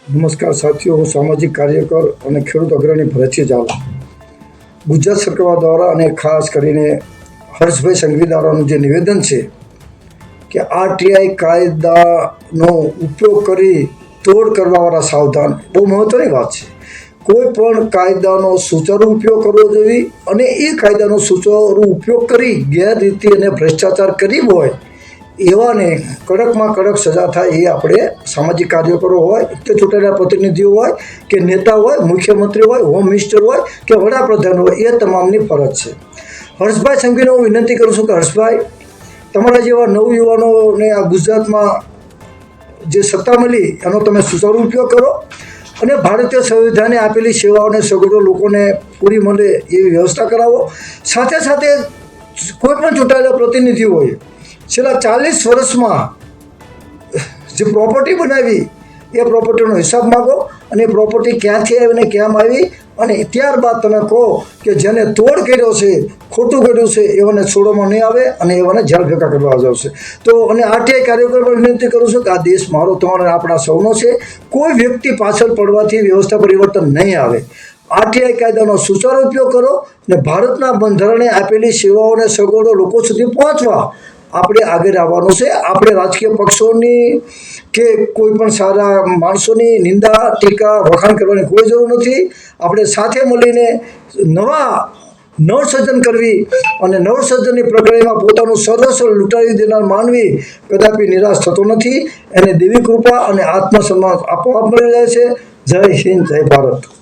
નમસ્કાર સાથીઓ, હું સામાજિક કાર્યકર અને ખેડૂત અગ્રણી ભરતસિંહ ઝાલા. ગુજરાત સરકાર દ્વારા અને ખાસ કરીને હર્ષભાઈ સંઘવી દ્વારાનું જે નિવેદન છે કે આરટીઆઈ કાયદાનો ઉપયોગ કરી તોડ કરવાવાળા સાવધાન, બહુ મહત્ત્વની વાત છે. કોઈ પણ કાયદાનો સુચારુ ઉપયોગ કરવો જોઈએ અને એ કાયદાનો સુચારુ ઉપયોગ કરી ગેરરીતિ અને ભ્રષ્ટાચાર કરી હોય એવાને કડકમાં કડક સજા થાય એ આપણે સામાજિક કાર્યકરો હોય કે ચૂંટાયેલા પ્રતિનિધિઓ હોય કે નેતા હોય, મુખ્યમંત્રી હોય, હોમ મિનિસ્ટર હોય કે વડાપ્રધાન હોય, એ તમામની ફરજ છે. હર્ષભાઈ સંઘવીને હું વિનંતી કરું છું કે હર્ષભાઈ, તમારા જેવા નવયુવાનોને આ ગુજરાતમાં જે સત્તા મળી એનો તમે સુચારુ ઉપયોગ કરો અને ભારતીય સંવિધાને આપેલી સેવાઓને સગવડો લોકોને પૂરી મળે એવી વ્યવસ્થા કરાવો. સાથે સાથે કોઈ પણ ચૂંટાયેલા પ્રતિનિધિઓએ છેલ્લા 40 વર્ષમાં જે પ્રોપર્ટી બનાવી એ પ્રોપર્ટીનો હિસાબ માગો અને એ પ્રોપર્ટી ક્યાંથી આવી અને ક્યાં આવી, અને ત્યારબાદ તમે કહો કે જેને તોડ કર્યો છે, ખોટું કર્યું છે, એવાને છોડવામાં નહીં આવે અને એવાને જેલ ભેગા કરવા આવશે. તો અને આરટીઆઈ કાર્યકર પણ વિનંતી કરું છું કે આ દેશ મારો, તમારો, આપણા સૌનો છે. કોઈ વ્યક્તિ પાછળ પડવાથી વ્યવસ્થા પરિવર્તન નહીં આવે. આરટીઆઈ કાયદાનો સુચારુ ઉપયોગ કરો અને ભારતના બંધારણે આપેલી સેવાઓને સગવડો લોકો સુધી પહોંચવા આપણે આગળ આવવાનું છે. આપણે રાજકીય પક્ષોની કે કોઈ પણ સારા માણસોની નિંદા, ટીકા, વખાણ કરવાની કોઈ જરૂર નથી. આપણે સાથે મળીને નવસર્જન કરવી અને નવસર્જનની પ્રક્રિયામાં પોતાનું સર્વસ્વ લૂંટાવી દેનાર માનવી કદાપી નિરાશ થતો નથી. એને દેવી કૃપા અને આત્મસન્માન આપોઆપ મળી રહે છે. જય હિન્દ, જય ભારત.